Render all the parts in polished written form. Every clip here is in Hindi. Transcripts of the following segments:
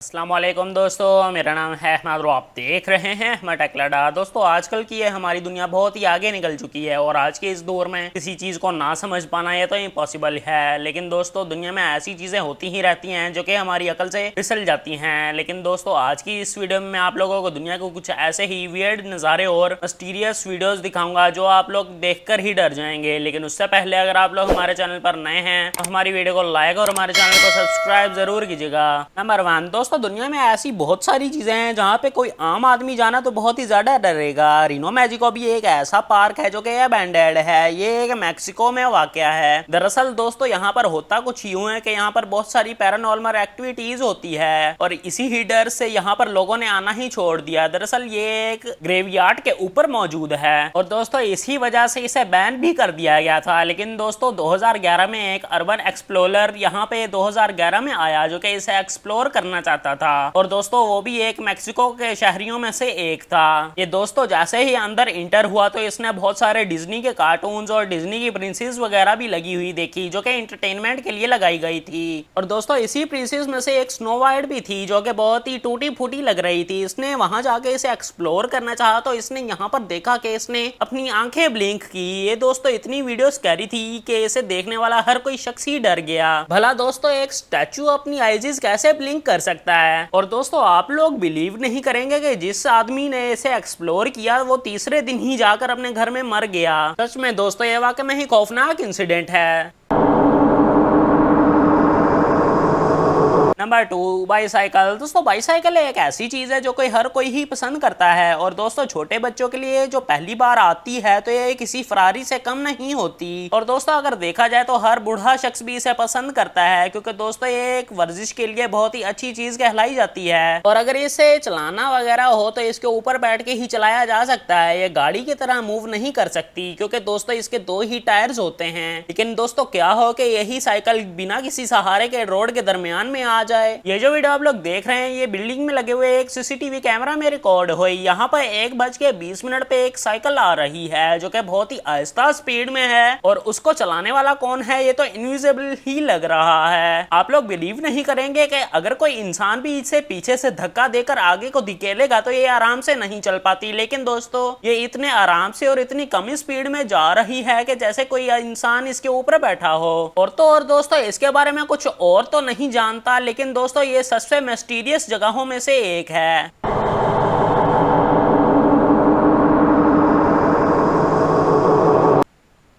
अस्सलाम वालेकुम दोस्तों, मेरा नाम है अहमद और आप देख रहे हैं अहमद टेक लड़ा। दोस्तों आजकल की है हमारी दुनिया बहुत ही आगे निकल चुकी है और आज के इस दौर में किसी चीज़ को ना समझ पाना ये तो इम्पॉसिबल है। लेकिन दोस्तों दुनिया में ऐसी चीज़ें होती ही रहती हैं जो कि हमारी अकल से फिसल जाती हैं। लेकिन दोस्तों आज की इस वीडियो में मैं आप लोगों को दुनिया को कुछ ऐसे ही वियर्ड नज़ारे और मिस्टीरियस वीडियोज़ दिखाऊंगा जो आप लोग देख कर ही डर जाएंगे। लेकिन उससे पहले अगर आप लोग हमारे चैनल पर नए हैं तो हमारी वीडियो को लाइक और हमारे चैनल को सब्सक्राइब जरूर कीजिएगा। नंबर 1 दोस्तों, दुनिया में ऐसी बहुत सारी चीजें हैं जहाँ पे कोई आम आदमी जाना तो बहुत ही ज्यादा डरेगा। रिनो मैजिको भी एक ऐसा पार्क है जो कि अबैंडन्ड है। ये एक मैक्सिको में वाकया है। दरअसल दोस्तों यहाँ पर होता कुछ यूं है कि यहाँ पर बहुत सारी पैरानॉर्मल एक्टिविटीज होती है और इसी ही डर से यहाँ पर लोगों ने आना ही छोड़ दिया। दरअसल ये एक ग्रेवयार्ड के ऊपर मौजूद है और दोस्तों इसी वजह से इसे बैन भी कर दिया गया था। लेकिन दोस्तों 2011 में एक अर्बन एक्सप्लोरर यहाँ पे 2011 में आया जो कि इसे एक्सप्लोर करना चाहता था और दोस्तों वो भी एक मैक्सिको के शहरियों में से एक था। ये दोस्तों जैसे ही अंदर इंटर हुआ तो इसने बहुत सारे डिज्नी के कार्टून्स और डिज्नी की प्रिंसेस वगैरह भी लगी हुई देखी जो कि एंटरटेनमेंट के लिए लगाई गई थी। और दोस्तों इसी प्रिंसेस में से एक स्नो वाइट भी थी जो कि बहुत ही टूटी फूटी लग रही थी। इसने वहां जाके इसे एक्सप्लोर करना चाहा तो इसने यहाँ पर देखा कि इसने अपनी आंखें ब्लिंक की। ये दोस्तों इतनी वीडियो स्कैरी थी कि इसे देखने वाला हर कोई शख्स ही डर गया। भला दोस्तों एक स्टैचू अपनी आईज कैसे ब्लिंक कर सकता है। और दोस्तों आप लोग बिलीव नहीं करेंगे कि जिस आदमी ने इसे एक्सप्लोर किया वो तीसरे दिन ही जाकर अपने घर में मर गया। सच में दोस्तों ये वाकई में ही खौफनाक इंसिडेंट है। Number 2 bicycle. दोस्तों बाईसाइकिल एक ऐसी चीज है जो हर कोई ही पसंद करता है और दोस्तों छोटे बच्चों के लिए जो पहली बार आती है तो ये किसी फरारी से कम नहीं होती। और दोस्तों अगर देखा जाए तो हर बूढ़ा शख्स भी इसे पसंद करता है क्योंकि दोस्तों ये एक वर्जिश के लिए बहुत ही अच्छी चीज कहलाई जाती है। और अगर इसे चलाना वगैरह हो तो इसके ऊपर बैठ के ही चलाया जा सकता है। ये गाड़ी की तरह मूव नहीं कर सकती क्योंकि दोस्तों इसके 2 ही टायर्स होते हैं। लेकिन दोस्तों क्या हो कि यही साइकिल बिना किसी सहारे के रोड के दरमियान में आ जाए। ये जो वीडियो आप लोग देख रहे हैं ये बिल्डिंग में लगे हुए एक सीसीटीवी कैमरा में रिकॉर्ड हुई। यहाँ पर 1:20 पे एक साइकिल आ रही है जो कि बहुत ही आहिस्ता स्पीड में है और उसको चलाने वाला कौन है ये तो इनविजिबल ही लग रहा है। आप लोग बिलीव नहीं करेंगे कि अगर कोई इंसान भी इसे पीछे से धक्का देकर आगे को धकेलेगा तो ये आराम से नहीं चल पाती। लेकिन दोस्तों ये इतने आराम से और इतनी कम स्पीड में जा रही है कि जैसे कोई इंसान इसके ऊपर बैठा हो। और दोस्तों इसके बारे में कुछ और तो नहीं जानता लेकिन दोस्तों ये सबसे मिस्टीरियस जगहों में से एक है।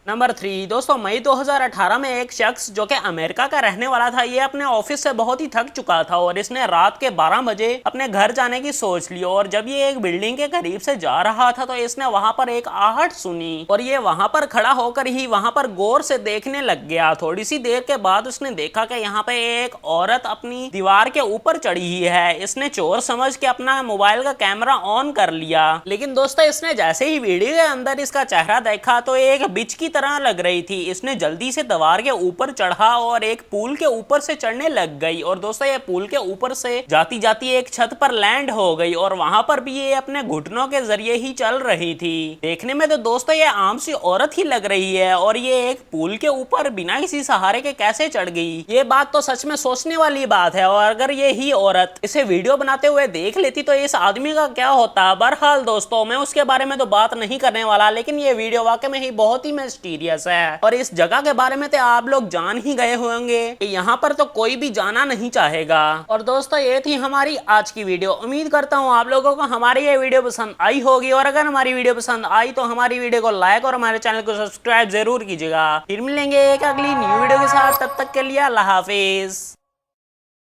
नंबर 3 दोस्तों, मई 2018 में एक शख्स जो कि अमेरिका का रहने वाला था ये अपने ऑफिस से बहुत ही थक चुका था और इसने रात के 12 बजे अपने घर जाने की सोच ली। और जब ये एक बिल्डिंग के करीब से जा रहा था तो इसने वहां पर एक आहट सुनी और ये वहां पर खड़ा होकर ही वहां पर गौर से देखने लग गया। थोड़ी सी देर के बाद उसने देखा कि यहाँ पे एक औरत अपनी दीवार के ऊपर चढ़ी हुई है। इसने चोर समझ के अपना मोबाइल का कैमरा ऑन कर लिया। लेकिन दोस्तों इसने जैसे ही वीडियो के अंदर इसका चेहरा देखा तो एक बिच की तरह लग रही थी। इसने जल्दी से दीवार के ऊपर चढ़ा और एक पुल के ऊपर से चढ़ने लग गई। और दोस्तों ये पुल के ऊपर से जाती जाती एक छत पर लैंड हो गई और वहां पर भी ये अपने घुटनों के जरिए ही चल रही थी। देखने में तो दोस्तों ये आम सी औरत ही लग रही है और ये एक पुल के ऊपर बिना किसी सहारे के कैसे चढ़ गई। ये बात तो सच में सोचने वाली बात है। और अगर ये ही औरत इसे वीडियो बनाते हुए देख लेती तो इस आदमी का क्या होता। बहरहाल दोस्तों मैं उसके बारे में तो बात नहीं करने वाला लेकिन ये वीडियो वाकई में ही बहुत ही मिस्टीरियस है। और इस जगह के बारे में तो आप लोग जान ही गए होंगे कि यहाँ पर तो कोई भी जाना नहीं चाहेगा। और दोस्तों ये थी हमारी आज की वीडियो। उम्मीद करता हूँ आप लोगों को हमारी ये वीडियो पसंद आई होगी और अगर हमारी वीडियो पसंद आई तो हमारी वीडियो को लाइक और हमारे चैनल को सब्सक्राइब जरूर कीजिएगा। फिर मिलेंगे एक अगली न्यू वीडियो के साथ, तब तक के लिए अल्लाह हाफिज।